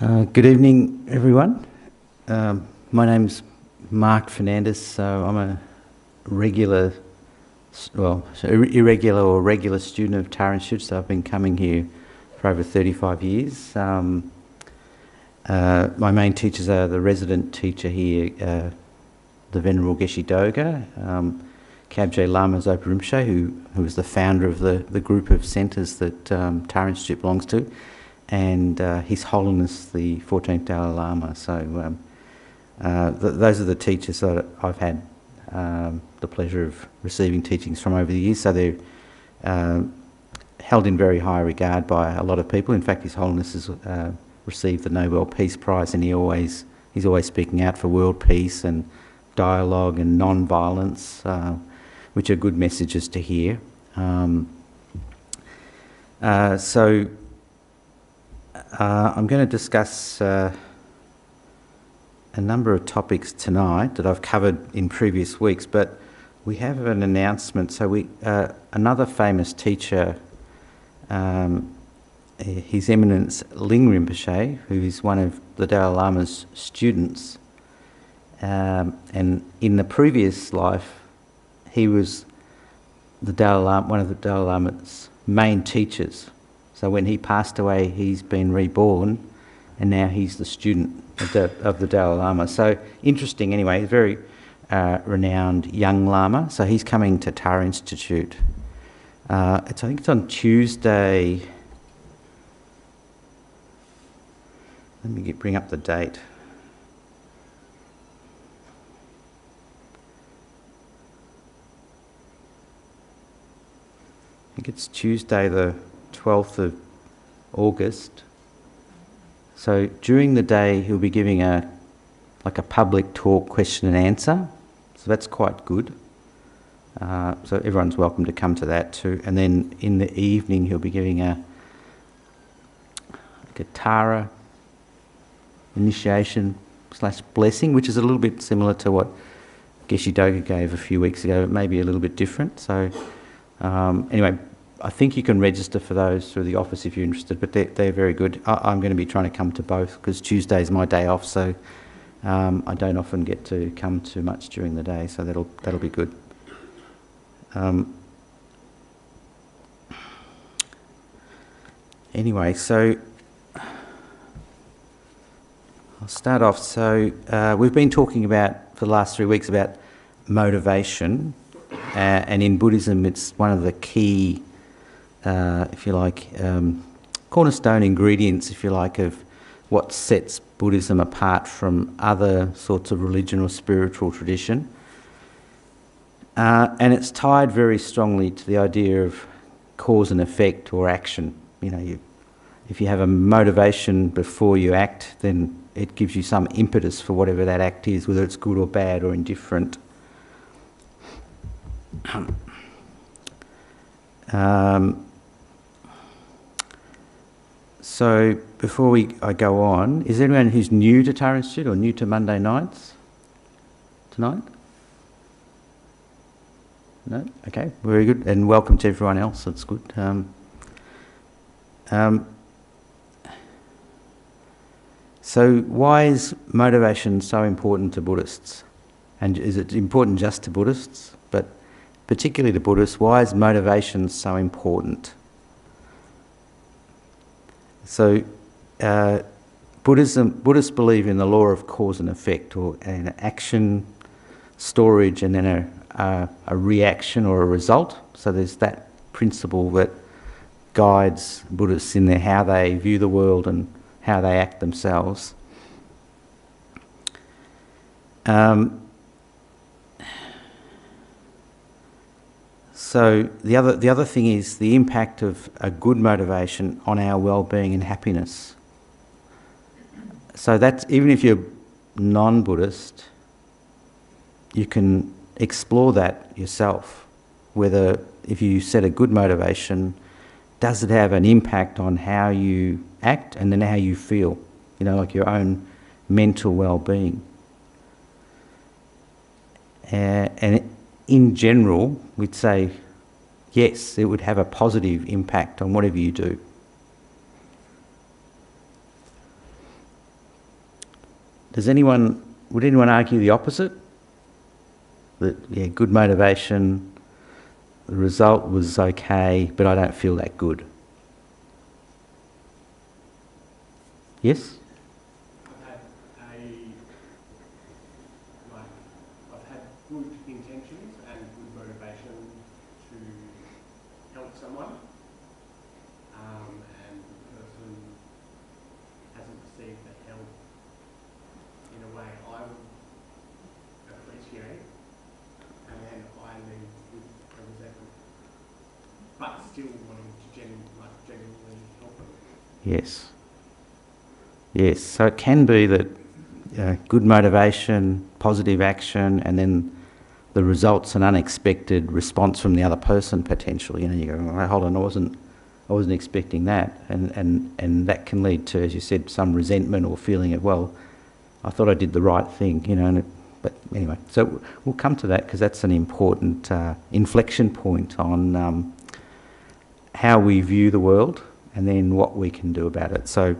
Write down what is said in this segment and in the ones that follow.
Good evening, everyone. My name's Mark Fernandez, so I'm a regular, irregular or regular student of Tara Institute, so I've been coming here for over 35 years. My main teachers are the resident teacher here, the Venerable Geshe Doga, Kabje Lama Zopa Rinpoche, who was the founder of the group of centres that Tara Institute belongs to, and His Holiness the 14th Dalai Lama. So those are the teachers that I've had the pleasure of receiving teachings from over the years. So they're held in very high regard by a lot of people. In fact, His Holiness has received the Nobel Peace Prize, and he's always speaking out for world peace and dialogue and non-violence, which are good messages to hear. I'm going to discuss a number of topics tonight that I've covered in previous weeks, but we have an announcement. So another famous teacher, His Eminence Ling Rinpoche, who is one of the Dalai Lama's students, and in the previous life, he was one of the Dalai Lama's main teachers. So when he passed away, he's been reborn, and now he's the student of the Dalai Lama. So interesting anyway, he's a very renowned young Lama. So he's coming to Tara Institute. I think it's on Tuesday. Let me bring up the date. I think it's Tuesday the 12th of August. So during the day he'll be giving a public talk, question and answer. So that's quite good. So everyone's welcome to come to that too. And then in the evening he'll be giving a Tara initiation / blessing, which is a little bit similar to what Geshe Doga gave a few weeks ago, but maybe a little bit different. So anyway, I think you can register for those through the office if you're interested, but they're very good. I'm going to be trying to come to both because Tuesday's my day off, so I don't often get to come too much during the day, so that'll be good. Anyway, so I'll start off. So we've been talking about, for the last 3 weeks, about motivation, and in Buddhism it's one of the key, if you like, cornerstone ingredients, if you like, of what sets Buddhism apart from other sorts of religion or spiritual tradition. And it's tied very strongly to the idea of cause and effect or action. If you have a motivation before you act, then it gives you some impetus for whatever that act is, whether it's good or bad or indifferent. So before I go on, is there anyone who's new to Tara Institute or new to Monday nights tonight? No? Okay, very good. And welcome to everyone else, that's good. So why is motivation so important to Buddhists? And is it important just to Buddhists? But particularly to Buddhists, why is motivation so important? So Buddhists believe in the law of cause and effect, or an action, storage, and then a reaction or a result. So there's that principle that guides Buddhists in how they view the world and how they act themselves. So the other thing is the impact of a good motivation on our well-being and happiness. So that's, even if you're non-Buddhist, you can explore that yourself. Whether, if you set a good motivation, does it have an impact on how you act and then how you feel? Like your own mental well-being. And in general, we'd say, yes, it would have a positive impact on whatever you do. would anyone argue the opposite? That, yeah, good motivation, the result was okay, but I don't feel that good. Yes? I've had good intentions and good motivation to help someone, and the person hasn't received the help in a way I would appreciate, and then I leave with a resentment, but still wanting to genuinely help them. Yes. Yes, so it can be that good motivation, positive action, and then the result's an unexpected response from the other person potentially. You know, you go, oh, hold on, I wasn't expecting that, and that can lead to, as you said, some resentment or feeling of, well, I thought I did the right thing, you know. But anyway, so we'll come to that because that's an important inflection point on how we view the world and then what we can do about it. So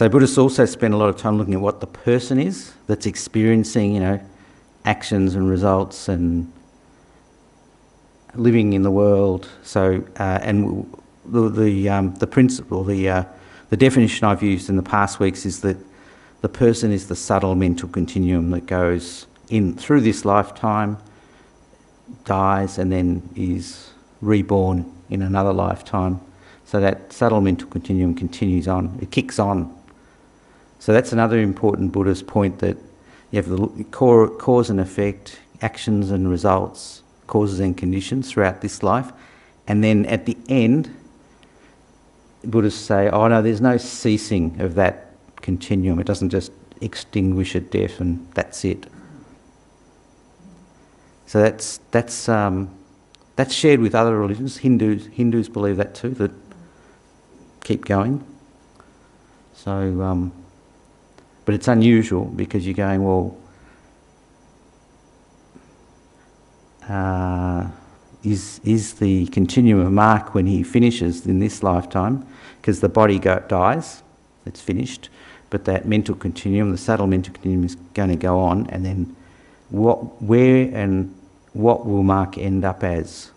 Buddhists also spend a lot of time looking at what the person is that's experiencing, you know, actions and results and living in the world. So, and the principle, the definition I've used in the past weeks is that the person is the subtle mental continuum that goes in through this lifetime, dies, and then is reborn in another lifetime. So that subtle mental continuum continues on. It kicks on. So that's another important Buddhist point, that you have the cause and effect, actions and results, causes and conditions throughout this life. And then at the end, Buddhists say, oh no, there's no ceasing of that continuum. It doesn't just extinguish at death and that's it. So that's shared with other religions. Hindus believe that too, that keep going. So, but it's unusual because you're going, well, is the continuum a mark when he finishes in this lifetime? Because the body dies, it's finished, but that mental continuum, the subtle mental continuum, is going to go on, and then where and what will Mark end up as?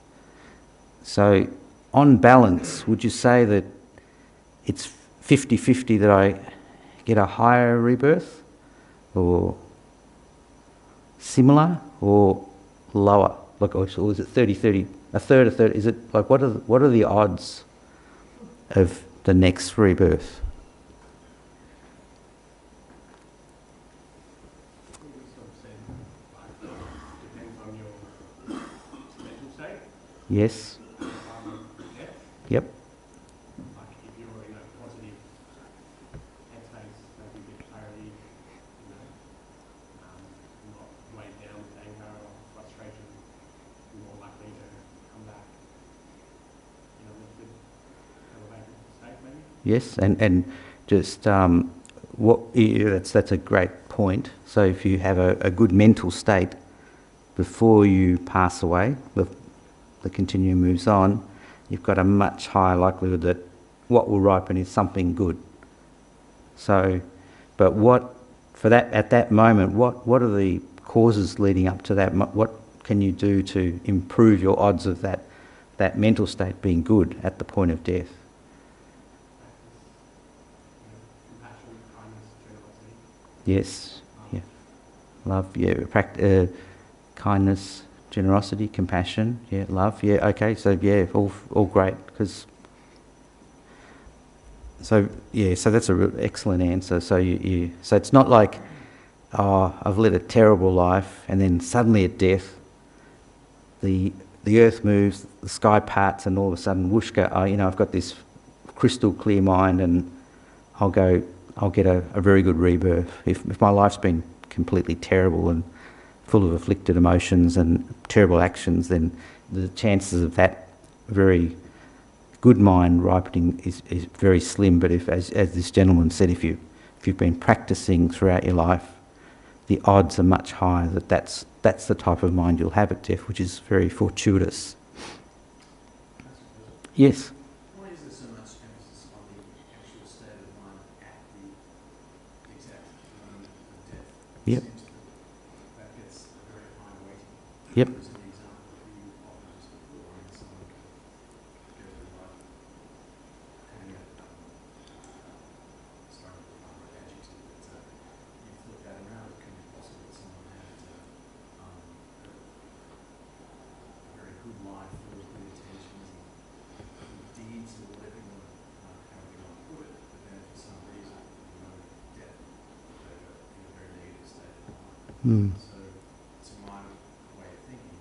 So, on balance, would you say that it's 50-50 that I get a higher rebirth, or similar, or lower? Like, or is it 30-30, a third? Is it like, what are the odds of the next rebirth? Depends on your mental state. Yes. Yep. Like if you're in a positive headspace, maybe a bit of clarity, you know, not weighed down with anger or frustration, you're more likely to come back in a lifted, elevated state, maybe. Yes, and just that's a great point. So if you have a good mental state before you pass away, the continuum moves on, you've got a much higher likelihood that what will ripen is something good. So, but at that moment, what are the causes leading up to that? What can you do to improve your odds of that mental state being good at the point of death? Compassion, kindness, generosity. Yes, yeah, love, yeah, kindness, generosity, compassion, yeah, love, yeah, okay, so yeah, all great, because so that's a real excellent answer. So so it's not like, oh, I've led a terrible life, and then suddenly at death, the earth moves, the sky parts, and all of a sudden, whooshka, I've got this crystal clear mind, and I'll get a very good rebirth. If my life's been completely terrible and full of afflicted emotions and terrible actions, then the chances of that very good mind ripening is very slim. But if, as this gentleman said, if you've been practicing throughout your life, the odds are much higher that's the type of mind you'll have at death, which is very fortuitous. Yes? Why is there so much emphasis on the actual state of Mm. So it's a mind way of thinking.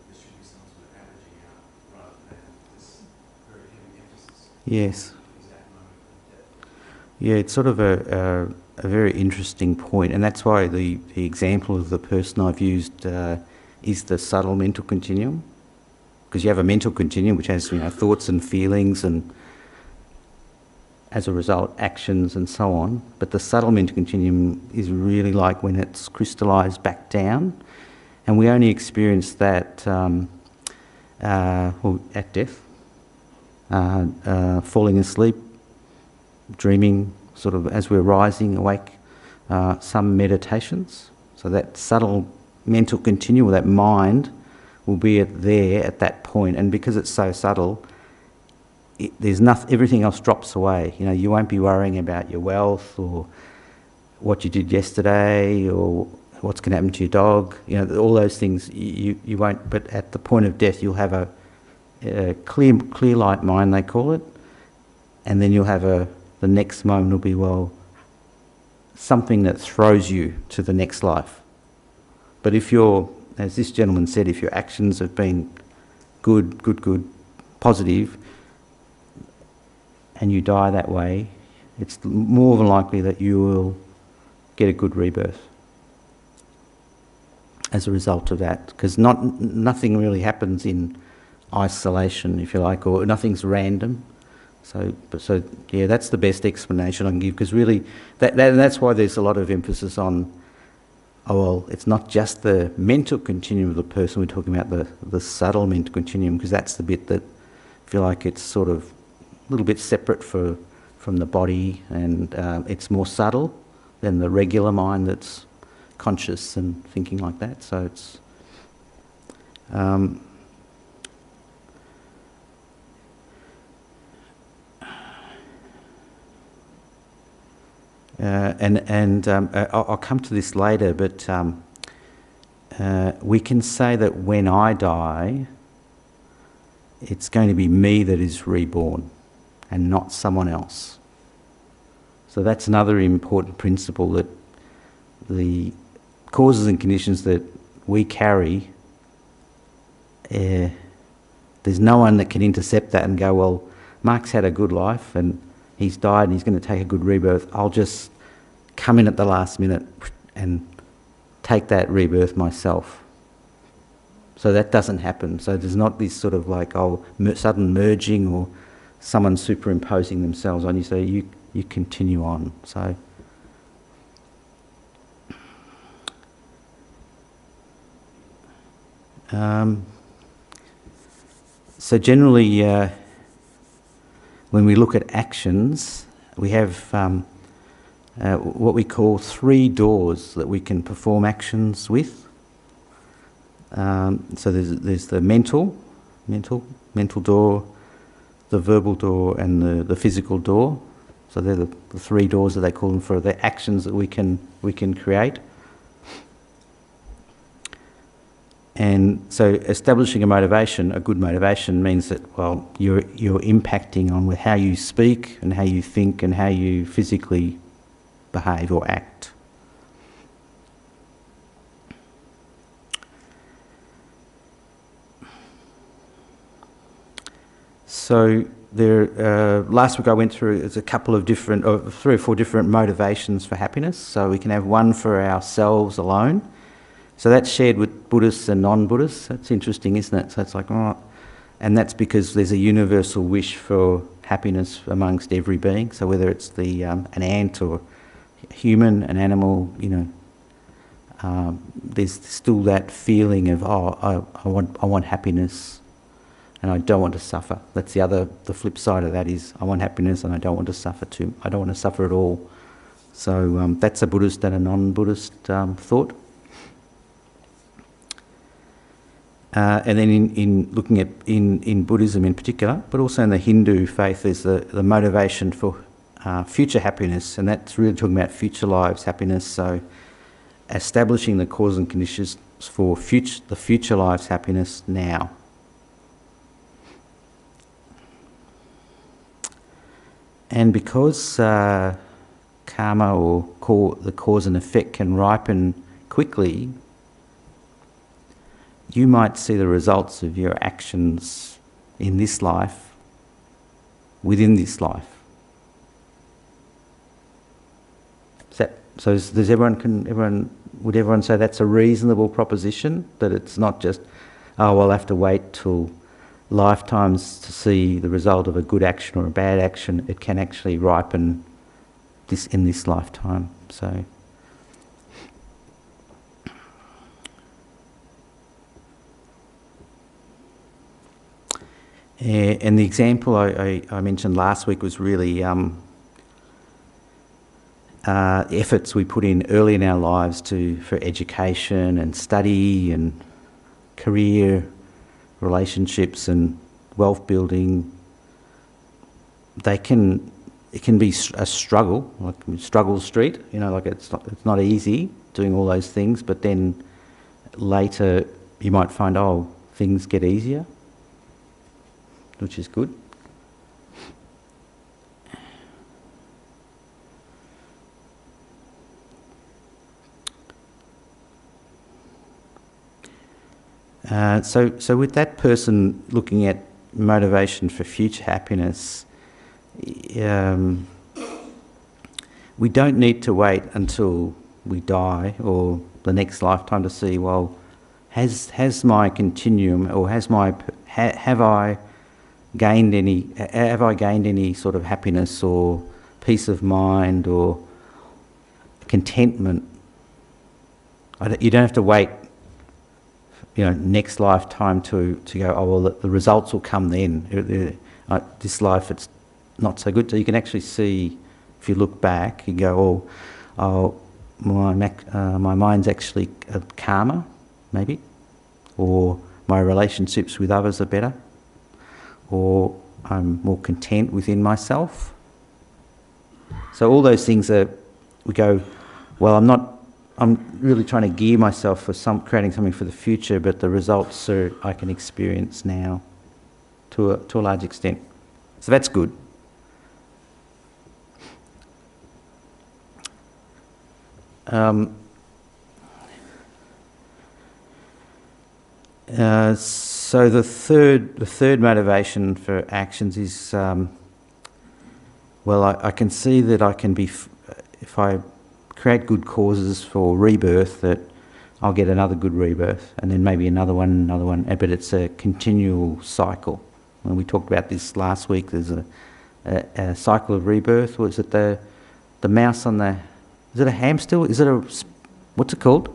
There should be some sort of averaging out rather than this very heavy emphasis Yes. on the exact moment of death. Yeah, it's sort of a very interesting point, and that's why the example of the person I've used is the subtle mental continuum, because you have a mental continuum which has, you know, thoughts and feelings and, as a result, actions and so on. But the subtle mental continuum is really like when it's crystallised back down, and we only experience that at death, falling asleep, dreaming, sort of as we're rising awake, some meditations. So that subtle mental continuum, that mind, will be there at that point, and because it's so subtle, there's nothing. Everything else drops away. You know, you won't be worrying about your wealth or what you did yesterday or what's going to happen to your dog. You know, all those things you won't. But at the point of death, you'll have a clear light mind, they call it, and then you'll have the next moment will be, well, something that throws you to the next life. But if you're, as this gentleman said, if your actions have been good, positive, and you die that way, it's more than likely that you will get a good rebirth as a result of that. Because nothing really happens in isolation, if you like, or nothing's random. So yeah, that's the best explanation I can give, because really, that's why there's a lot of emphasis on, oh well, it's not just the mental continuum of the person, we're talking about the subtle mental continuum, because that's the bit that I feel like it's sort of a little bit separate from the body, and it's more subtle than the regular mind that's conscious and thinking like that. So it's I'll come to this later, but we can say that when I die, it's going to be me that is reborn and not someone else. So that's another important principle, that the causes and conditions that we carry, there's no one that can intercept that and go, well, Mark's had a good life and he's died and he's going to take a good rebirth. I'll just come in at the last minute and take that rebirth myself. So that doesn't happen. So there's not this sort of like, sudden merging or someone superimposing themselves on you. So you continue on. So generally, when we look at actions, we have what we call 3 doors that we can perform actions with. So there's the mental door, the verbal door, and the physical door. So they're the 3 doors that they call them for the actions that we can create. And so establishing a good motivation means that, well, you're impacting on with how you speak and how you think and how you physically behave or act. So last week I went through a couple of different, 3 or 4 different motivations for happiness. So we can have one for ourselves alone. So that's shared with Buddhists and non-Buddhists. That's interesting, isn't it? So it's like, oh, and that's because there's a universal wish for happiness amongst every being. So whether it's an ant or a human, an animal, there's still that feeling of, I want happiness, and I don't want to suffer. That's the flip side of that is, I want happiness and I don't want to suffer too. I don't want to suffer at all. So that's a Buddhist and a non-Buddhist thought. And then in looking at in Buddhism in particular, but also in the Hindu faith, there's the motivation for future happiness, and that's really talking about future lives happiness. So establishing the cause and conditions for the future lives happiness now. And because karma or the cause and effect can ripen quickly, you might see the results of your actions in this life within this life. So does would everyone say that's a reasonable proposition? That it's not just, oh, well, I'll have to wait till lifetimes to see the result of a good action or a bad action. It can actually ripen this in this lifetime. So, and the example I mentioned last week was really efforts we put in early in our lives for education and study and career, relationships and wealth building. It can be a struggle, like struggle street. Like it's not easy doing all those things. But then later you might find, things get easier, which is good. So with that person looking at motivation for future happiness, we don't need to wait until we die or the next lifetime to see, well, has my continuum, or have I gained any sort of happiness or peace of mind or contentment? You don't have to wait next lifetime to go, the results will come then. This life, it's not so good. So you can actually see, if you look back, you go, my mind's actually calmer, maybe, or my relationships with others are better, or I'm more content within myself. So all those things we go, well, I'm really trying to gear myself for creating something for the future, but the results I can experience now to a large extent. So that's good. So the third motivation for actions is, I can see that I can be, if I create good causes for rebirth, that I'll get another good rebirth, and then maybe another one, but it's a continual cycle. When we talked about this last week, there's a cycle of rebirth. Was it the mouse on the... Is it a hamster? What's it called?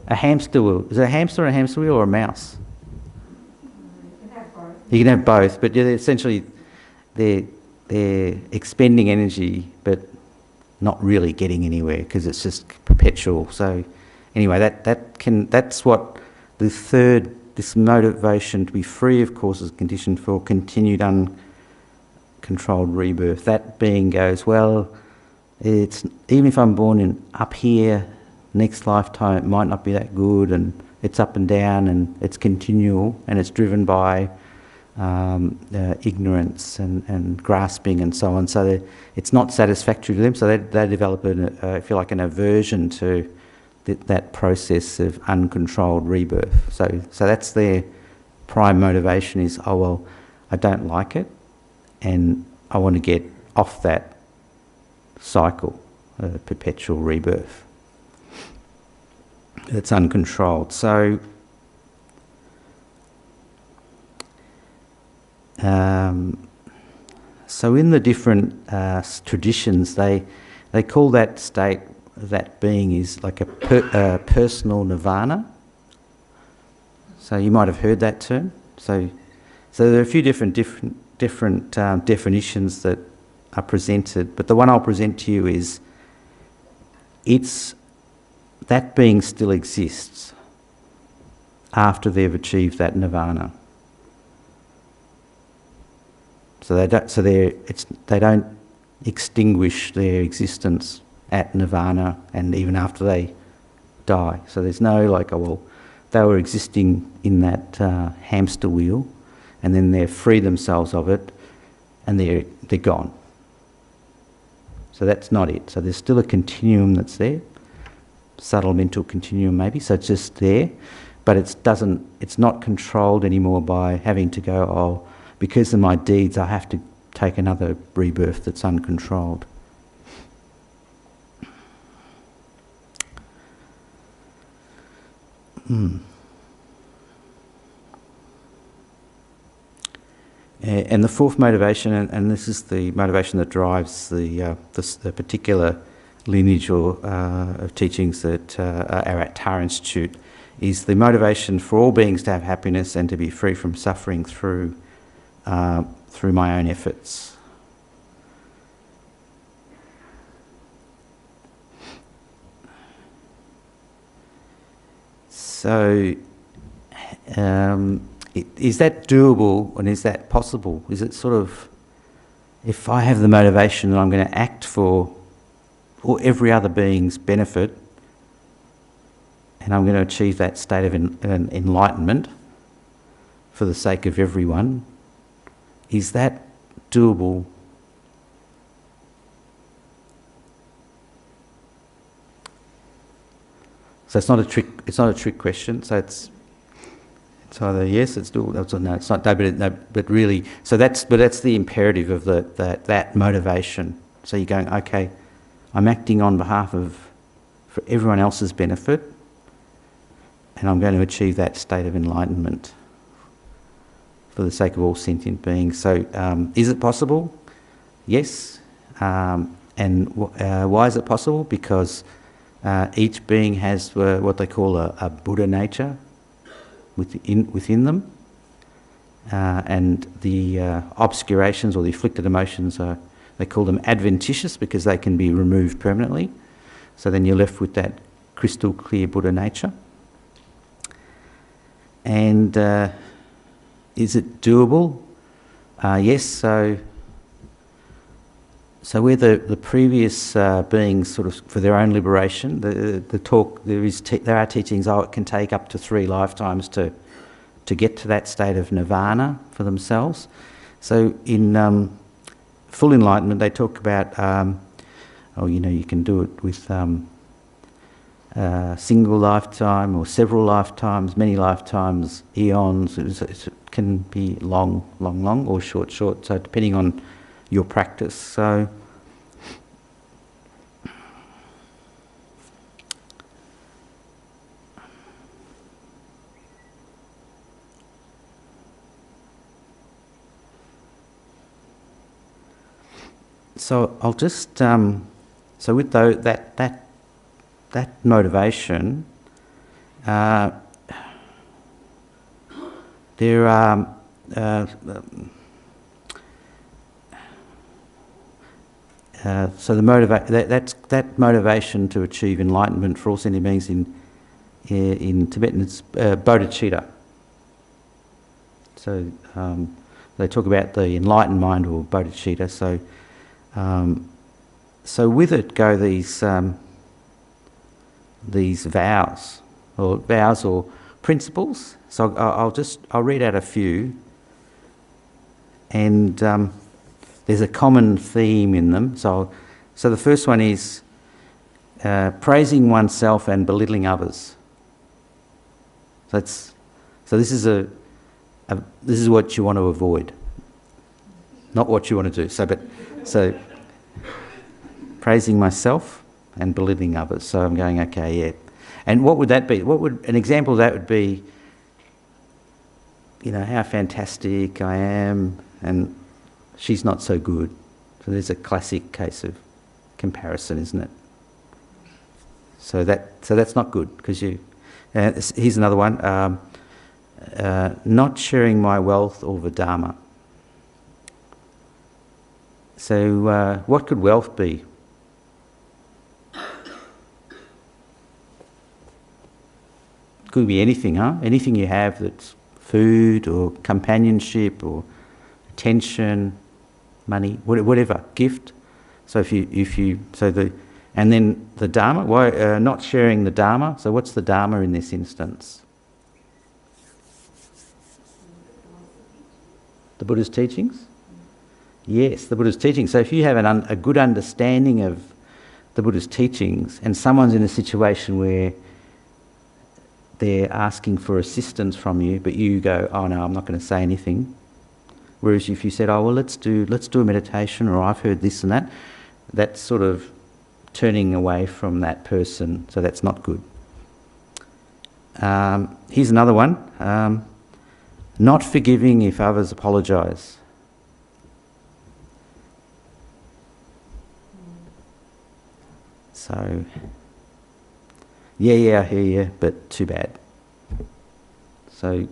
A hamster wheel. Is it a hamster or a hamster wheel or a mouse? You can have both. You can have both, but essentially they're expending energy, but not really getting anywhere because it's just perpetual. So anyway, that's what this motivation to be free of causes and conditions for continued uncontrolled rebirth. That being goes, well, it's even if I'm born up here, next lifetime it might not be that good, and it's up and down, and it's continual, and it's driven by ignorance and grasping and so on. So it's not satisfactory to them. So they develop if you like, an aversion to that process of uncontrolled rebirth. So that's their prime motivation is, I don't like it, and I want to get off that cycle, perpetual rebirth. It's uncontrolled. So in the different traditions, they call that state, that being is like a personal nirvana. So you might have heard that term. So there are a few different definitions that are presented, but the one I'll present to you is that being still exists after they've achieved that nirvana. So they don't extinguish their existence at nirvana and even after they die. So there's no they were existing in that hamster wheel, and then they free themselves of it, and they're gone. So that's not it. So there's still a continuum that's there. subtle mental continuum maybe, so it's just there, but it's not controlled anymore by having to go, oh, because of my deeds I have to take another rebirth that's uncontrolled. And the fourth motivation, and this is the motivation that drives the particular lineage of teachings that are at Tara Institute, is the motivation for all beings to have happiness and to be free from suffering through my own efforts. So, is that doable and is that possible? Is it sort of, if I have the motivation that I'm going to act for every other being's benefit and I'm going to achieve that state of enlightenment for the sake of everyone, is that doable? So it's not a trick question. So it's either yes, it's doable, or no, it's not. But really, so that's the imperative of that motivation. So you're going, okay, I'm acting on behalf for everyone else's benefit, and I'm going to achieve that state of enlightenment for the sake of all sentient beings. So is it possible? Yes. And why is it possible? Because each being has what they call a Buddha nature within them, and the obscurations or the afflicted emotions they call them adventitious because they can be removed permanently. So then you're left with that crystal clear Buddha nature. And is it doable? Yes. So where the previous beings sort of for their own liberation, the talk there are teachings. Oh, it can take up to 3 lifetimes to get to that state of nirvana for themselves. So in full enlightenment, they talk about you can do it with single lifetime or several lifetimes, many lifetimes, eons. It can be long, or short. So depending on your practice. So I'll just so with that motivation, there are so that motivation to achieve enlightenment for all sentient beings in Tibetan it's bodhicitta. So they talk about the enlightened mind or bodhicitta. So with it go these vows or principles. So I'll read out a few, and there's a common theme in them. So the first one is praising oneself and belittling others. So this is what you want to avoid, not what you want to do. So praising myself and belittling others. So I'm going, okay, yeah. And what would that be? An example of that would be, how fantastic I am, and she's not so good. So there's a classic case of comparison, isn't it? So that's not good because you. Here's another one. Not sharing my wealth or the Dharma. So what could wealth be? Could be anything, huh? Anything you have that's food or companionship or attention, money, whatever, gift. So and then the Dharma. Why not sharing the Dharma? So what's the Dharma in this instance? The Buddha's teachings. Yes, the Buddha's teachings. So if you have a good understanding of the Buddhist teachings and someone's in a situation where they're asking for assistance from you, but you go, oh no, I'm not going to say anything. Whereas if you said, oh well, let's do a meditation, or I've heard this and that, that's sort of turning away from that person, so that's not good. Here's another one. Not forgiving if others apologise. So, yeah, I hear you, but too bad. So,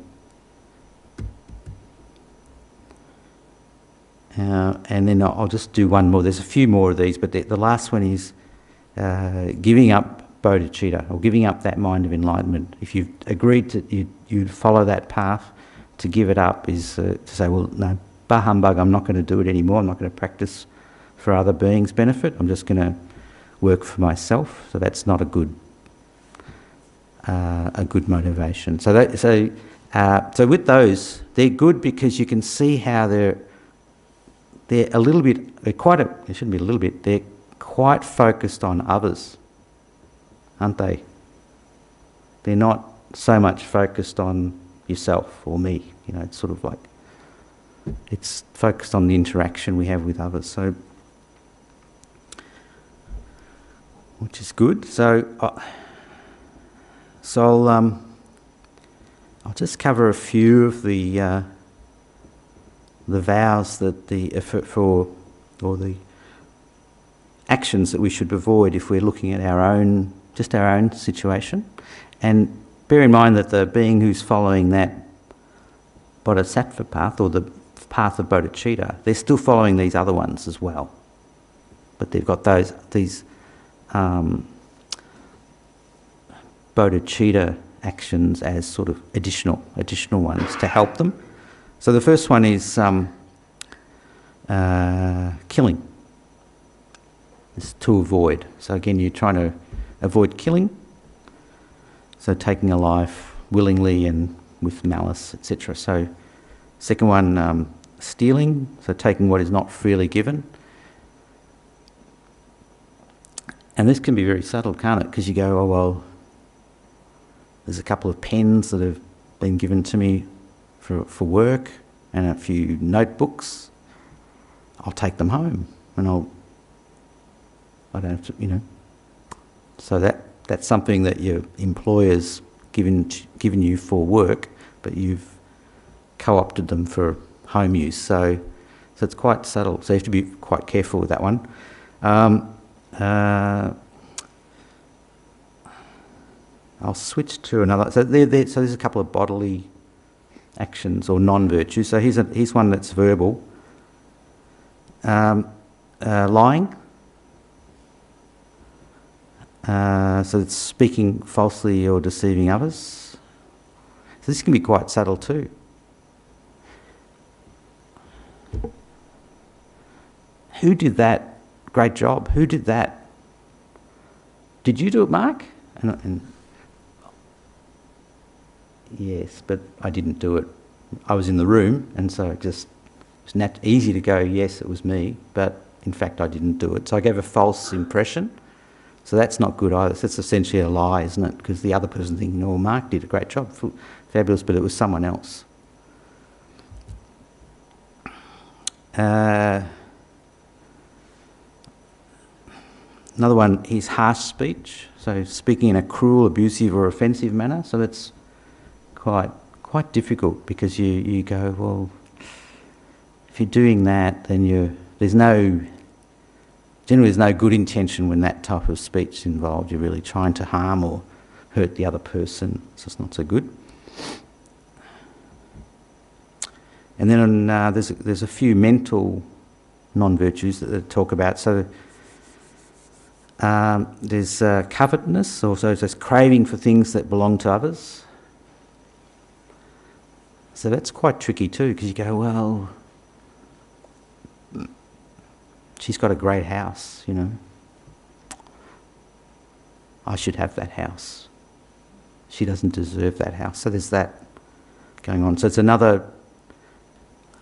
and then I'll just do one more. There's a few more of these, but the last one is giving up bodhicitta, or giving up that mind of enlightenment. If you've agreed to you follow that path, to give it up is to say, well, no, bah humbug, I'm not going to do it anymore. I'm not going to practice for other beings' benefit. I'm just going to work for myself. So that's not a good motivation. So with those, they're good because you can see how they're a little bit. They shouldn't be a little bit. They're quite focused on others, aren't they? They're not so much focused on yourself or me. It's sort of like it's focused on the interaction we have with others. So, which is good. So I'll just cover a few of the vows that the actions that we should avoid if we're looking at our own situation. And bear in mind that the being who's following that bodhisattva path, or the path of bodhicitta, they're still following these other ones as well. But they've got these bodhicitta actions as sort of additional ones to help them. So the first one is killing. It's to avoid. So again, you're trying to avoid killing. So taking a life willingly and with malice, etc. So second one, stealing. So taking what is not freely given. And this can be very subtle, can't it? Because you go, oh well, there's a couple of pens that have been given to me for work and a few notebooks. I'll take them home and I don't have to, So that's something that your employer's given you for work, but you've co-opted them for home use. So it's quite subtle. So you have to be quite careful with that one. I'll switch to another. So there's a couple of bodily actions or non-virtues. So here's one that's verbal. Lying. So it's speaking falsely or deceiving others. So this can be quite subtle too. Who did that? Great job. Who did that? Did you do it, Mark? And yes, but I didn't do it. I was in the room, and so it was easy to go, yes, it was me, but in fact I didn't do it. So I gave a false impression. So that's not good either. So it's essentially a lie, isn't it? Because the other person thinking, oh, Mark did a great job, fabulous, but it was someone else. Another one is harsh speech. So speaking in a cruel, abusive or offensive manner. So that's quite difficult because you go, well, if you're doing that, then there's no good intention when that type of speech is involved. You're really trying to harm or hurt the other person, so it's not so good. And then there's a few mental non-virtues that they talk about. So there's covetousness, also there's craving for things that belong to others. So that's quite tricky too, because you go, well, she's got a great house, I should have that house. She doesn't deserve that house. So there's that going on. So it's another,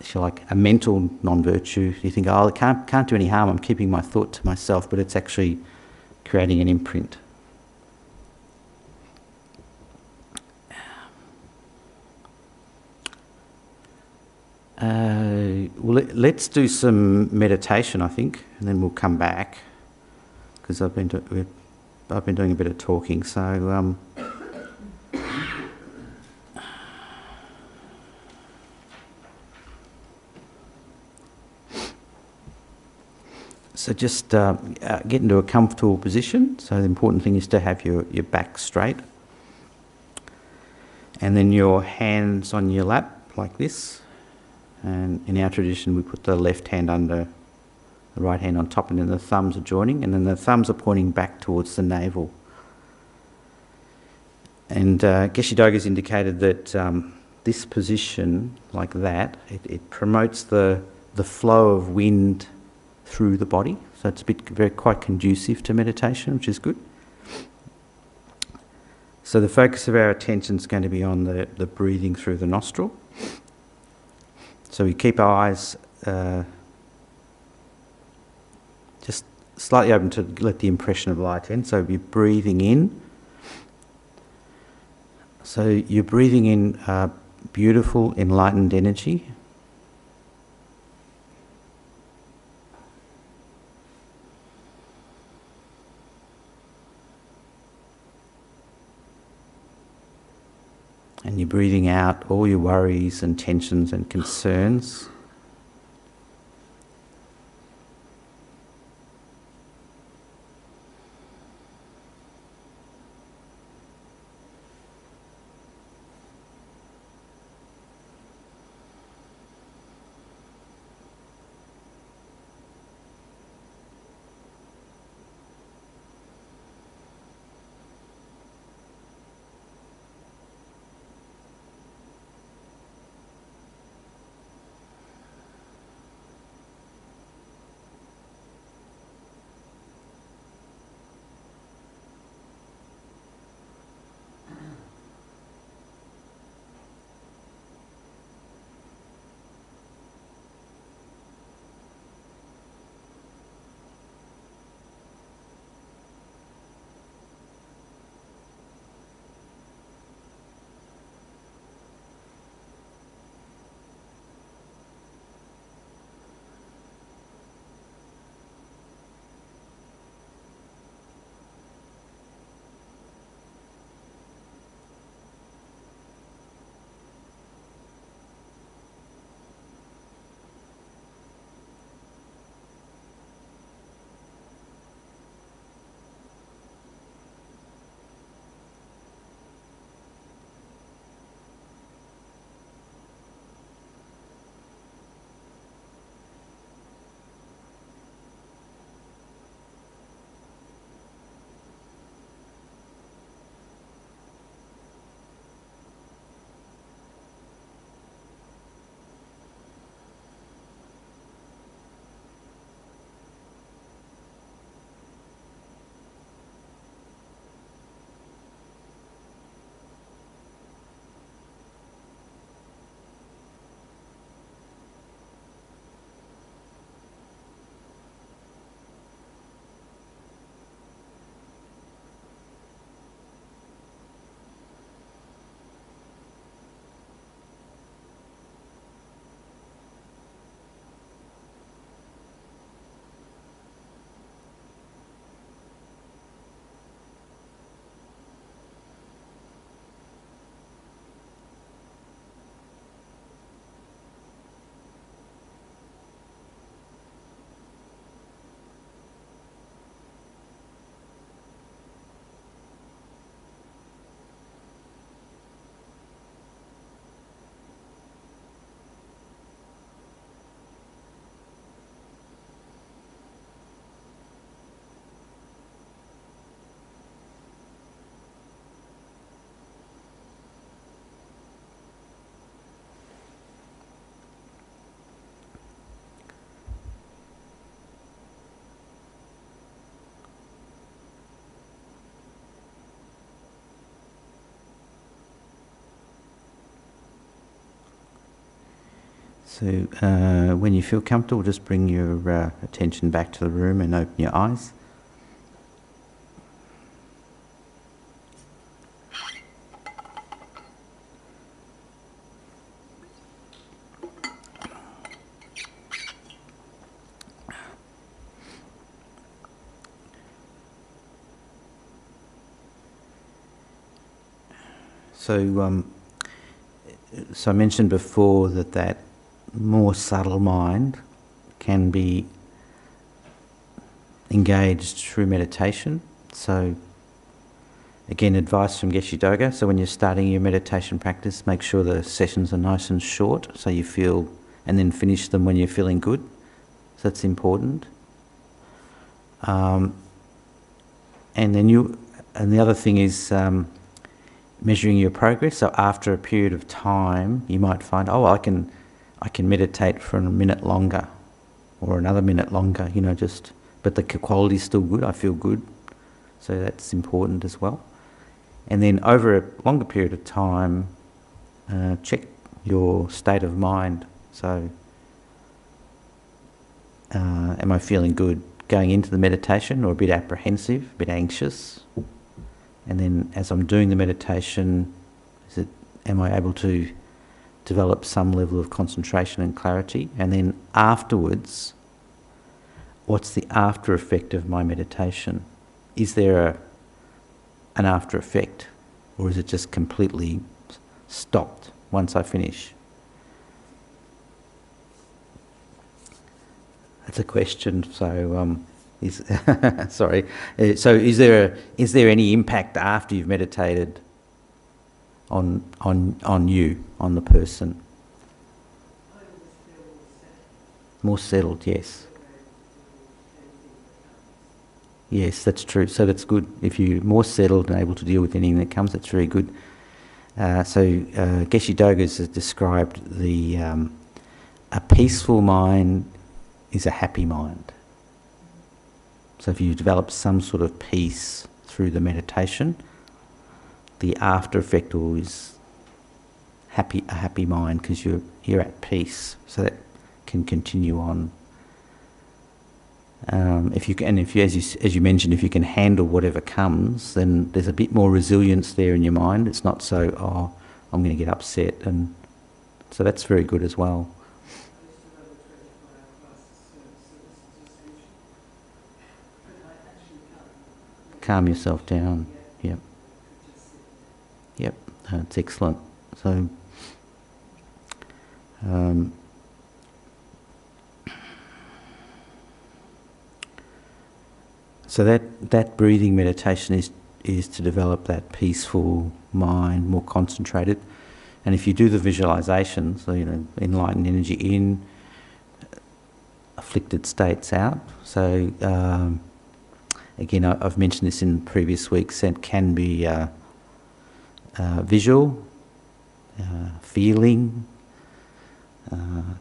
if you like, a mental non-virtue. You think, oh, I can't do any harm. I'm keeping my thought to myself, but it's actually creating an imprint. Well, let's do some meditation, I think, and then we'll come back, because I've been doing a bit of talking. So just get into a comfortable position. So the important thing is to have your back straight, and then your hands on your lap like this. And in our tradition, we put the left hand under the right hand on top, and then the thumbs are joining, and then the thumbs are pointing back towards the navel. And Geshe Doga's indicated that this position, like that, it promotes the flow of wind through the body. So it's quite conducive to meditation, which is good. So the focus of our attention is going to be on the breathing through the nostril. So we keep our eyes just slightly open to let the impression of light in. So you're breathing in. So you're breathing in beautiful, enlightened energy. And you're breathing out all your worries and tensions and concerns. So when you feel comfortable, just bring your attention back to the room and open your eyes. So I mentioned before that more subtle mind can be engaged through meditation. So again, advice from Geshe Doga. So when you're starting your meditation practice, make sure the sessions are nice and short, so you feel, and then finish them when you're feeling good. So that's important. And the other thing is measuring your progress. So after a period of time, you might find, oh, I can meditate for a minute longer, or another minute longer. But the quality's still good. I feel good. So that's important as well. And then over a longer period of time, check your state of mind. So, am I feeling good going into the meditation, or a bit apprehensive, a bit anxious? And then as I'm doing the meditation, am I able to develop some level of concentration and clarity? And then afterwards, what's the after effect of my meditation? Is there an after effect, or is it just completely stopped once I finish? That's a question. So, sorry. So, is there any impact after you've meditated on you, on the person? More settled, yes. Yes, that's true. So that's good. If you're more settled and able to deal with anything that comes, that's very good. Geshe Doga has described a peaceful mind is a happy mind. So if you develop some sort of peace through the meditation, the after effect is a happy mind, because you're at peace. So that can continue on. As you mentioned, if you can handle whatever comes, then there's a bit more resilience there in your mind. It's not so, oh, I'm going to get upset, and so that's very good as well. Calm yourself down. Yep. Yep. That's excellent. So. So that breathing meditation is to develop that peaceful mind, more concentrated. And if you do the visualization, so enlightened energy in, afflicted states out. So again, I've mentioned this in previous weeks. It can be visual, feeling,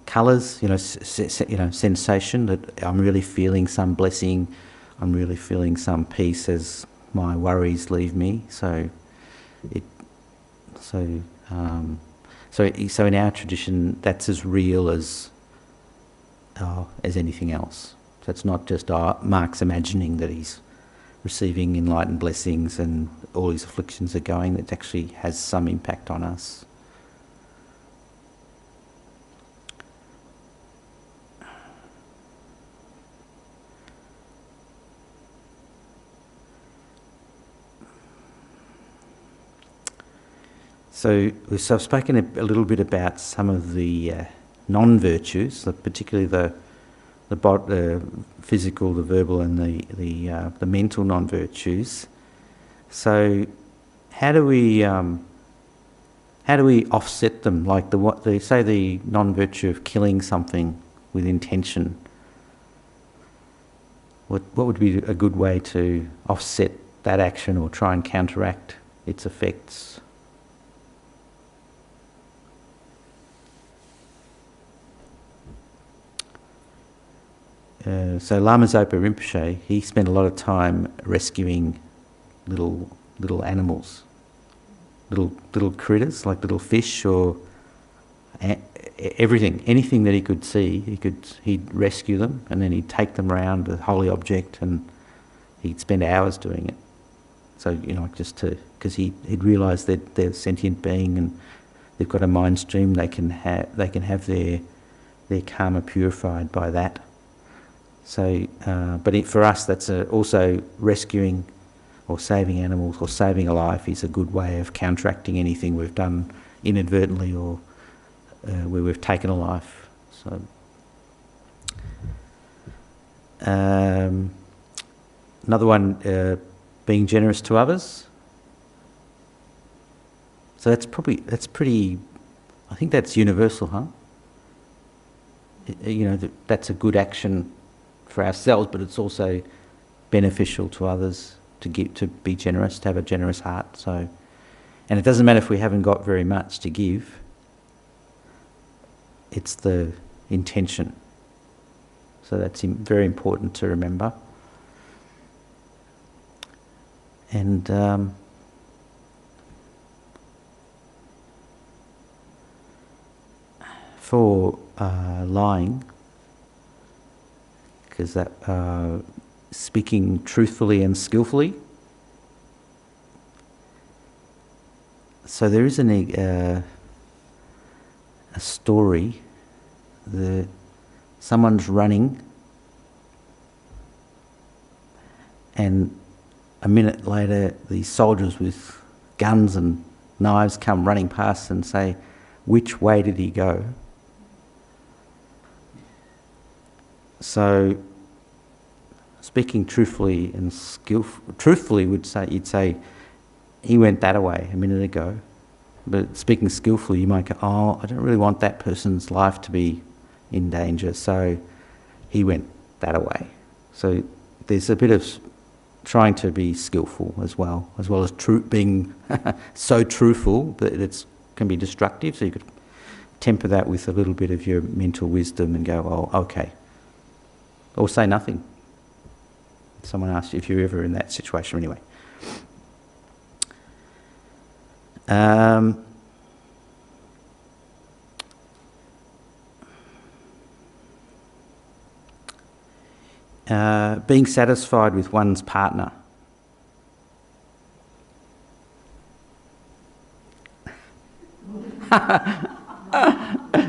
colours. Sensation that I'm really feeling some blessing. I'm really feeling some peace as my worries leave me. So in our tradition, that's as real as anything else. So it's not just Mark's imagining that he's receiving enlightened blessings and all his afflictions are going. It actually has some impact on us. So I've spoken a little bit about some of the non-virtues, particularly the physical, the verbal, and the mental non-virtues. So how do we offset them? Like the non-virtue of killing something with intention. What would be a good way to offset that action or try and counteract its effects? So Lama Zopa Rinpoche, he spent a lot of time rescuing little animals, little critters, like little fish or anything that he could see. He'd rescue them, and then he'd take them around a holy object, and he'd spend hours doing it. So because he'd realised that they're a sentient being and they've got a mind stream. They can have their karma purified by that. So, but for us, that's also rescuing or saving animals or saving a life is a good way of counteracting anything we've done inadvertently or where we've taken a life. So, another one, being generous to others. So that's pretty, I think that's universal, huh? You know, that's a good action for ourselves, but it's also beneficial to others to be generous, to have a generous heart. So, and it doesn't matter if we haven't got very much to give. It's the intention. So that's very important to remember. And for lying, because that speaking truthfully and skillfully. So there is a story. Someone's running, and a minute later, these soldiers with guns and knives come running past and say, "Which way did he go?" So, speaking truthfully and truthfully you'd say, "He went that way a minute ago." But speaking skillfully, you might go, "Oh, I don't really want that person's life to be in danger, so he went that way." So there's a bit of trying to be skillful as well as being so truthful that it can be destructive. So you could temper that with a little bit of your mental wisdom and go, "Oh, okay," or say nothing. Someone asks you if you're ever in that situation anyway. Being satisfied with one's partner.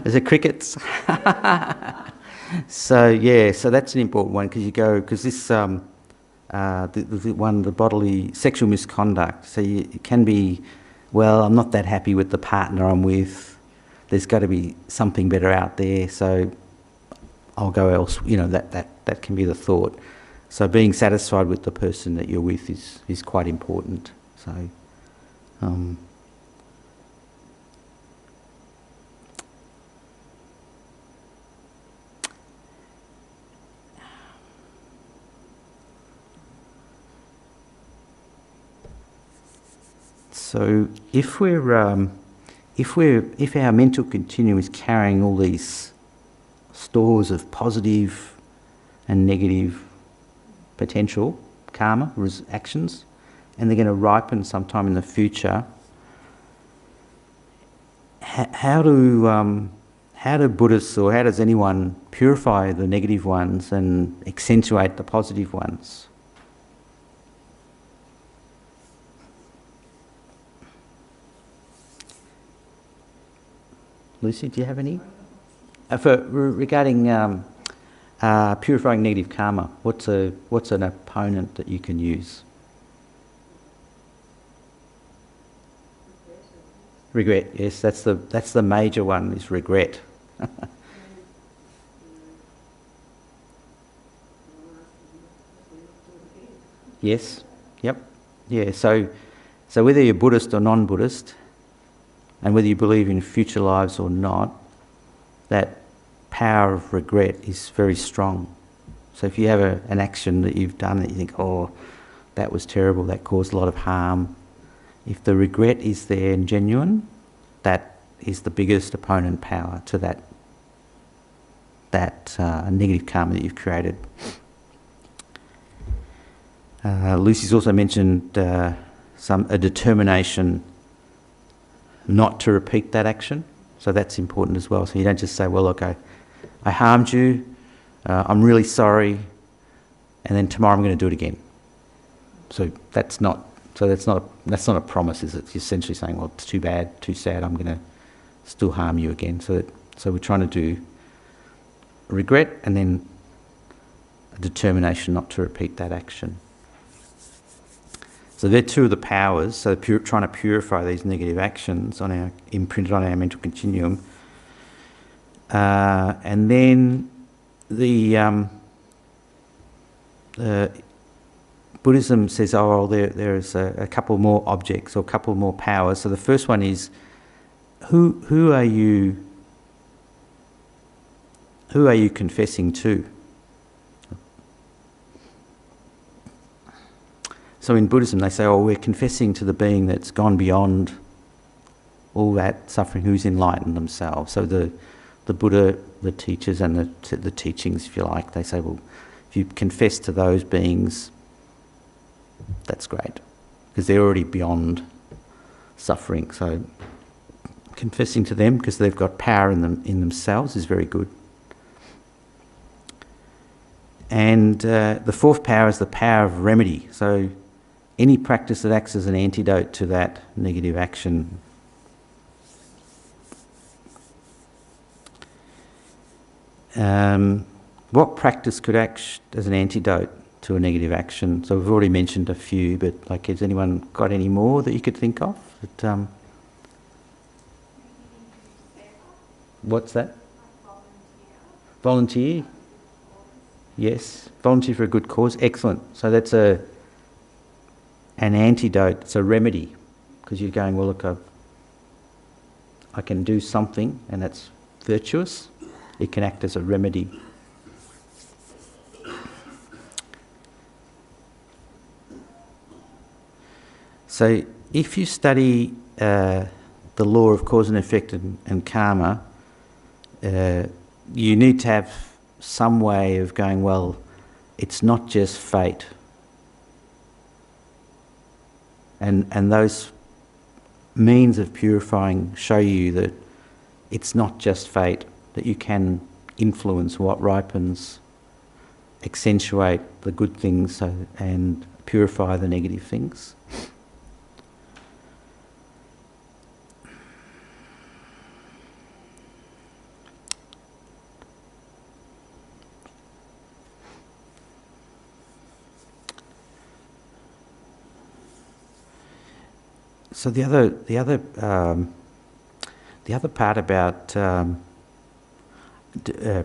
Is it crickets? So that's an important one because this the bodily sexual misconduct. So it can be, well, I'm not that happy with the partner I'm with. There's got to be something better out there, so I'll go else. You know, that can be the thought. So being satisfied with the person that you're with is quite important. So. So if our mental continuum is carrying all these stores of positive and negative potential karma actions, and they're going to ripen sometime in the future, how do Buddhists or how does anyone purify the negative ones and accentuate the positive ones? Lucy, do you have any? Regarding purifying negative karma, what's an opponent that you can use? Regret. Yes, that's the major one. Is regret. Yes. Yep. Yeah. So whether you're Buddhist or non-Buddhist, and whether you believe in future lives or not, that power of regret is very strong. So if you have an action that you've done that you think, "Oh, that was terrible, that caused a lot of harm," if the regret is there and genuine, that is the biggest opponent power to that negative karma that you've created. Lucy's also mentioned a determination not to repeat that action. So that's important as well. So you don't just say, "Well, okay, I harmed you, I'm really sorry, and then tomorrow I'm going to do it again." So that's not a promise, is it? It's essentially saying, "Well, it's too bad, too sad, I'm going to still harm you again." So we're trying to do regret and then a determination not to repeat that action. So they're two of the powers. So trying to purify these negative actions imprinted on our mental continuum. And then the Buddhism says, oh, well, there's a couple more objects or a couple more powers. So the first one is, who are you confessing to? So in Buddhism they say, oh, we're confessing to the being that's gone beyond all that suffering, who's enlightened themselves. So the Buddha, the teachers and the teachings, if you like, they say, well, if you confess to those beings, that's great, because they're already beyond suffering. So confessing to them, because they've got power in themselves, is very good. And the fourth power is the power of remedy. So any practice that acts as an antidote to that negative action. What practice could act as an antidote to a negative action? So we've already mentioned a few, but like, has anyone got any more that you could think of? That, what's that? Volunteer. Yes, volunteer for a good cause. Excellent. So that's an antidote. It's a remedy, because you're going, well, look, I can do something, and that's virtuous. It can act as a remedy. So if you study the law of cause and effect and karma, you need to have some way of going, well, it's not just fate. And those means of purifying show you that it's not just fate, that you can influence what ripens, accentuate the good things and purify the negative things. So the other part about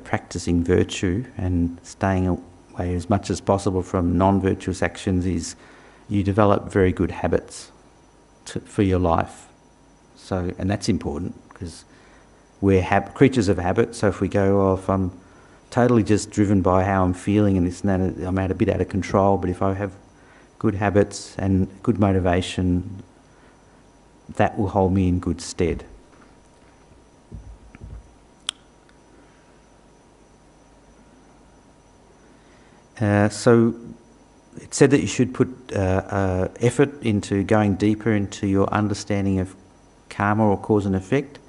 practicing virtue and staying away as much as possible from non-virtuous actions is you develop very good habits for your life. So, and that's important, because we're creatures of habit. So if we go, oh, if I'm totally just driven by how I'm feeling and this and that, I'm a bit out of control. But if I have good habits and good motivation, that will hold me in good stead. So it said that you should put effort into going deeper into your understanding of karma or cause and effect.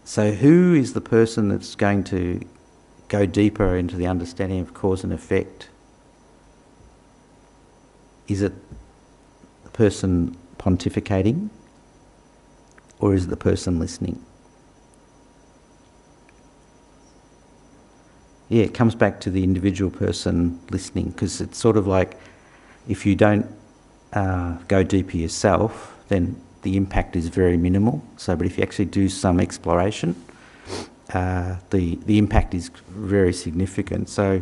So who is the person that's going to go deeper into the understanding of cause and effect? Is it the person pontificating, or is it the person listening? Yeah, it comes back to the individual person listening, because it's sort of like, if you don't go deeper yourself, then the impact is very minimal. So, but if you actually do some exploration, the impact is very significant. So,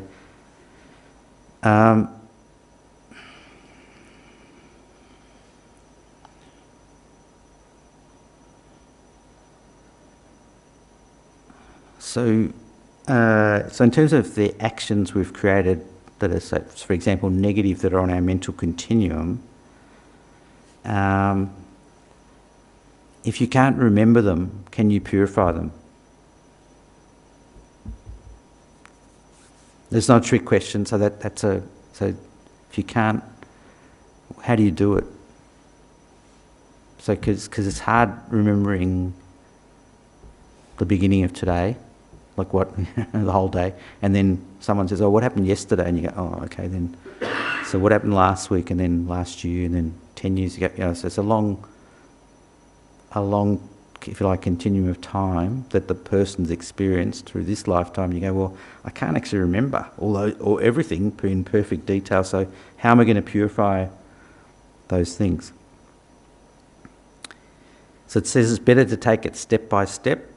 So in terms of the actions we've created that are, for example, negative, that are on our mental continuum, if you can't remember them, can you purify them? There's not a trick question, so so if you can't, how do you do it? So because it's hard remembering the beginning of today, like what the whole day, and then someone says, oh, what happened yesterday? And you go, oh, okay, then so what happened last week, and then last year, and then 10 years ago? You know, so it's a long, if you like, continuum of time that the person's experienced through this lifetime. You go, well, I can't actually remember or everything in perfect detail, so how am I going to purify those things. So it says it's better to take it step by step.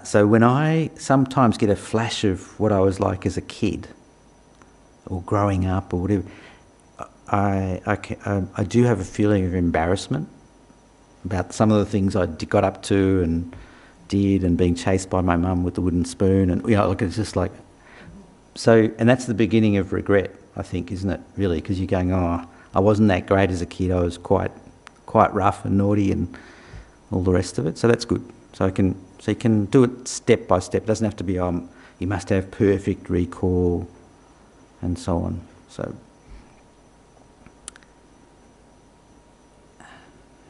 So when I sometimes get a flash of what I was like as a kid, or growing up, or whatever, I do have a feeling of embarrassment about some of the things I got up to and did, and being chased by my mum with the wooden spoon, and like it's just like, so, and that's the beginning of regret, I think, isn't it? Really, because you're going, oh, I wasn't that great as a kid. I was quite rough and naughty and all the rest of it. So that's good. So you can do it step by step. It doesn't have to be you must have perfect recall and so on. So,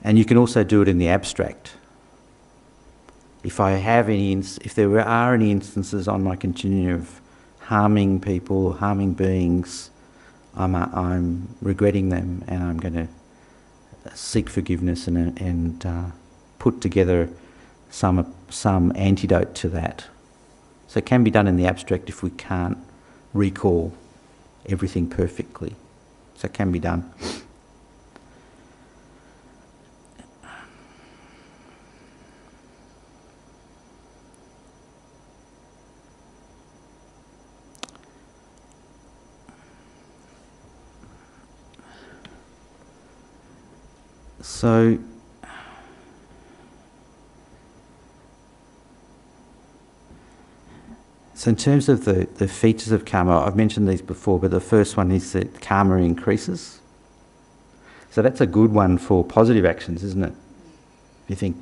and you can also do it in the abstract. If there are any instances on my continuum of harming people, harming beings, I'm regretting them, and I'm going to seek forgiveness and put together some antidote to that. So it can be done in the abstract if we can't recall everything perfectly. So it can be done. So in terms of the features of karma, I've mentioned these before, but the first one is that karma increases. So that's a good one for positive actions, isn't it? If you think,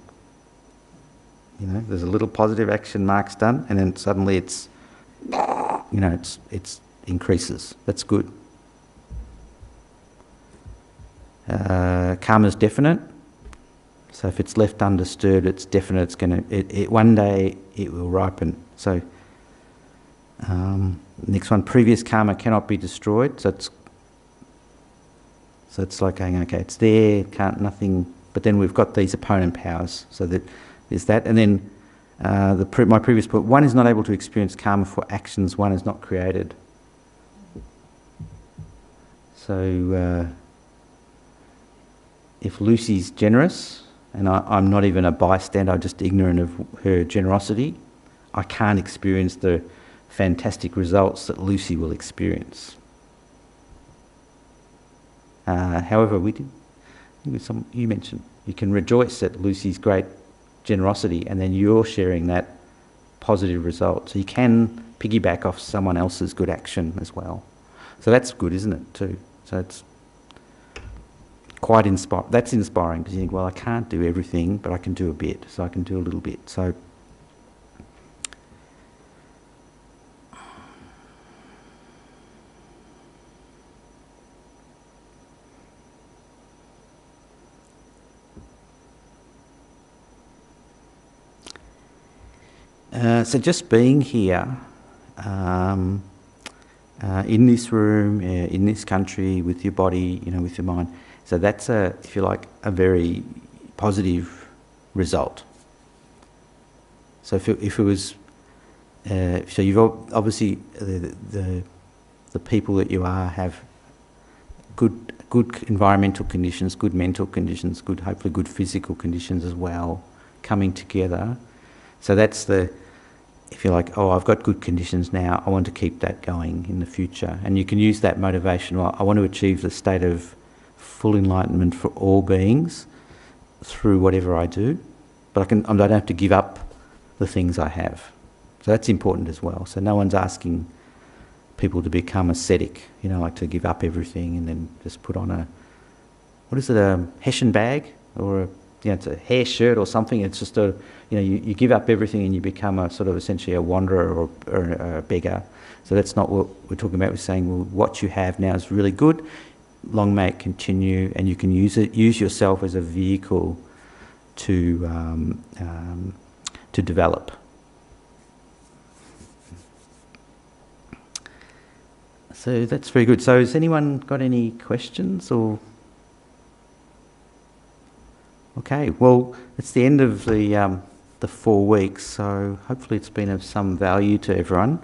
there's a little positive action Mark's done, and then suddenly it's increases. That's good. Karma's definite. So if it's left undisturbed, it's definite. One day it will ripen. So next one, previous karma cannot be destroyed. So it's like going, okay, it's there, nothing. But then we've got these opponent powers. So that there's that, and then my previous point: one is not able to experience karma for actions one has not created. So if Lucy's generous, and I'm not even a bystander, I'm just ignorant of her generosity, I can't experience the fantastic results that Lucy will experience. However, you mentioned you can rejoice at Lucy's great generosity, and then you're sharing that positive result. So you can piggyback off someone else's good action as well. So that's good, isn't it, too? So it's quite inspiring. That's inspiring, because you think, well, I can't do everything, but I can do a bit, so I can do a little bit. So so just being here, in this room, in this country, with your body, with your mind. So that's if you like, a very positive result. So if it was, so you've obviously the people that you are have good environmental conditions, good mental conditions, hopefully good physical conditions as well, coming together. So that's if you're like, oh, I've got good conditions now, I want to keep that going in the future. And you can use that motivation. Well, I want to achieve the state of full enlightenment for all beings through whatever I do, but I don't have to give up the things I have. So that's important as well. So no one's asking people to become ascetic, like to give up everything and then just put on a Hessian bag, or it's a hair shirt or something. It's just you give up everything and you become a sort of essentially a wanderer or a beggar. So that's not what we're talking about. We're saying, well, what you have now is really good. Long may it continue, and you can use yourself as a vehicle to develop. So that's very good. So has anyone got any questions or? Okay, well, it's the end of the 4 weeks, so hopefully it's been of some value to everyone.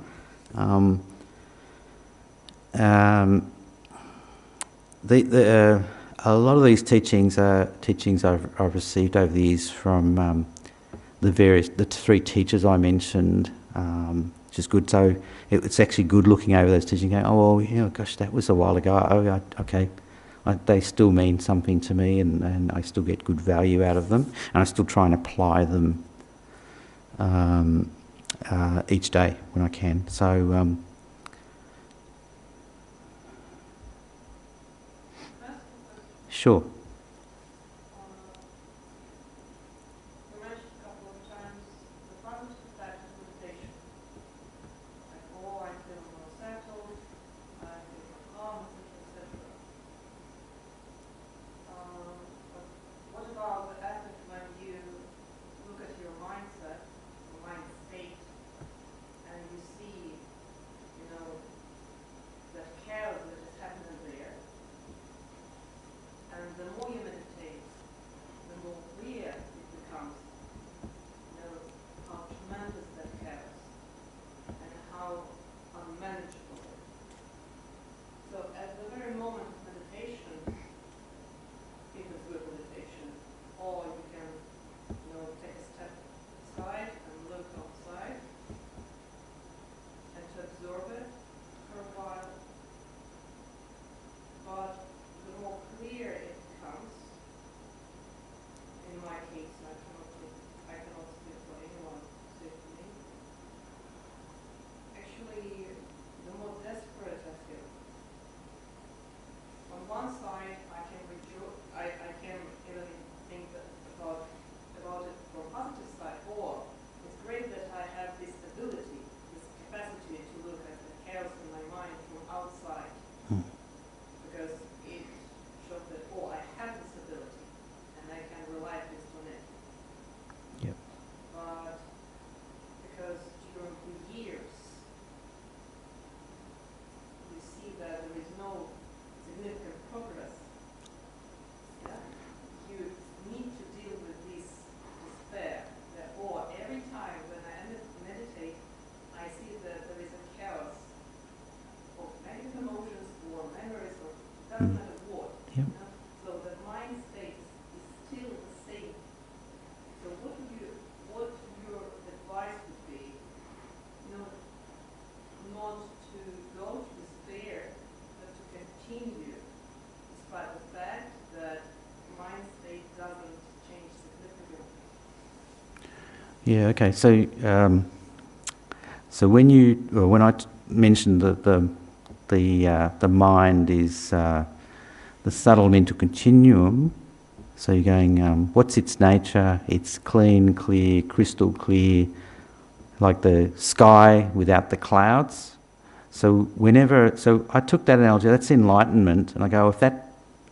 A lot of these teachings are teachings I've received over the years from the three teachers I mentioned, which is good. So it's actually good looking over those teachings, going, oh, well, yeah, gosh, that was a while ago. Oh, okay. They still mean something to me, and I still get good value out of them, and I still try and apply them each day when I can. So, sure. You mentioned a couple of times the funds that meditation. Like, oh, I feel more settled, I feel more calm, etc., etc. But what about the aspect when you look at your mindset, your mind state, and you see, that chaos that is happening there, and the more you meditate, the more clear it becomes, how tremendous that chaos and how unmanageable. So at the very moment of meditation, if it's good meditation, or you can, take a step aside and look outside and to absorb it for a while. But the more clear it becomes, in my case, I cannot speak for anyone except for me. Actually, the more desperate I feel. On one side, I can even think about it from positive side, or it's great that I have this ability, this capacity to look at the chaos in my mind from outside. Because it shows that, I have this ability, and I can rely based on it. Yep. But because during the years, you see that there is no significant progress, you need to deal with this despair. That, every time when I meditate, I see that there is a chaos of negative emotions or memories or doesn't matter what. Yep. So the mind state is still the same. So what your advice would be, not to go to despair, but to continue despite the fact that mind state doesn't change significantly. Yeah. Okay. So when I mentioned that the mind is the subtle mental continuum. So you're going, what's its nature? It's clean, clear, crystal clear, like the sky without the clouds. So I took that analogy, that's enlightenment, and I go,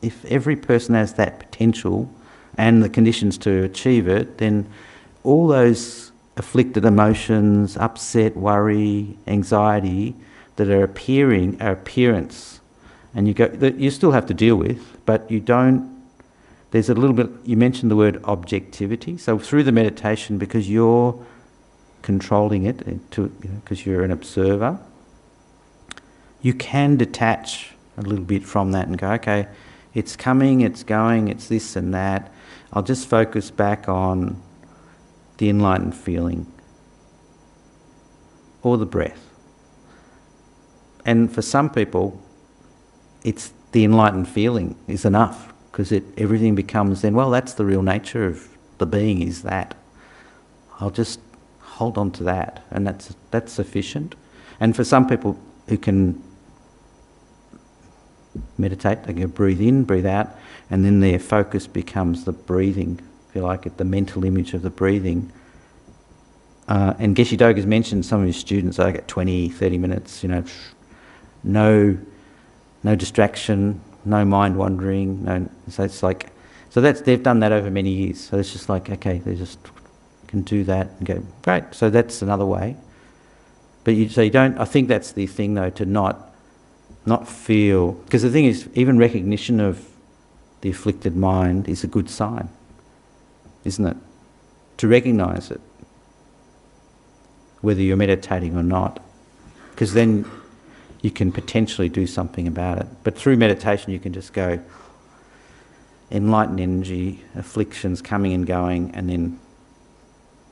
if every person has that potential and the conditions to achieve it, then all those afflicted emotions, upset, worry, anxiety that are appearing are appearance. And you still have to deal with, but you don't. There's a little bit. You mentioned the word objectivity. So through the meditation, because you're controlling it, because you're an observer, you can detach a little bit from that and go, okay, it's coming, it's going, it's this and that. I'll just focus back on the enlightened feeling or the breath. And for some people, it's the enlightened feeling is enough, because everything becomes then, well, that's the real nature of the being, is that. I'll just hold on to that, and that's sufficient. And for some people who can meditate, they can breathe in, breathe out, and then their focus becomes the breathing, if you like it, the mental image of the breathing. And Geshe Doga's mentioned some of his students, I get 20, 30 minutes, no distraction, no mind wandering, so it's like, they've done that over many years. So it's just like, okay, they just can do that and go, great. So that's another way. But you don't. I think that's the thing, though, to not feel, because the thing is, even recognition of the afflicted mind is a good sign, isn't it? To recognise it, whether you're meditating or not, because then you can potentially do something about it. But through meditation you can just go, enlightened energy, afflictions coming and going, and then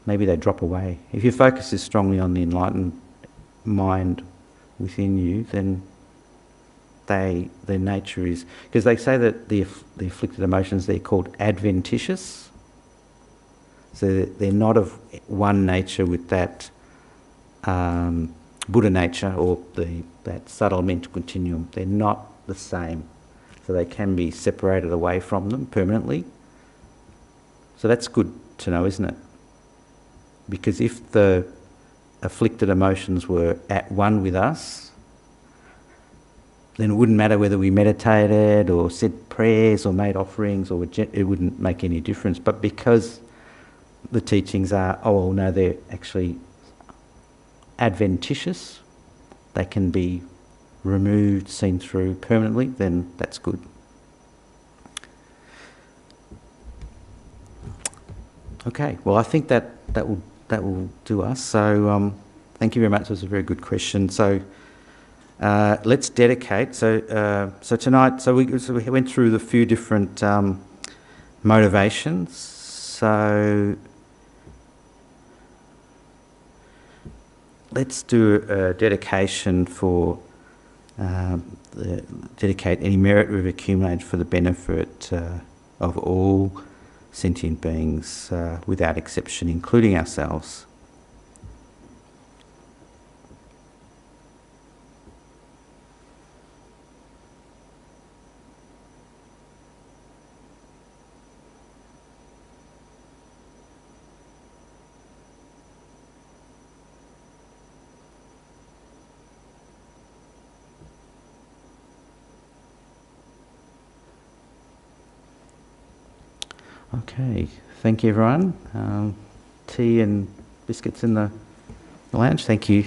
maybe they drop away. If your focus is strongly on the enlightened mind within you, then their nature is... Because they say that the afflicted emotions, they're called adventitious. So they're not of one nature with that Buddha nature or that subtle mental continuum. They're not the same. So they can be separated away from them permanently. So that's good to know, isn't it? Because if the afflicted emotions were at one with us, then it wouldn't matter whether we meditated or said prayers or made offerings, or it wouldn't make any difference. But because the teachings are, oh no, they're actually adventitious, they can be removed, seen through permanently, then that's good. Okay, well I think that will do us. So thank you very much. It was a very good question. So let's dedicate. So tonight, we went through the few different motivations. So let's do a dedication for dedicate any merit we've accumulated for the benefit of all sentient beings without exception, including ourselves. Okay, thank you everyone. Tea and biscuits in the lounge. Thank you.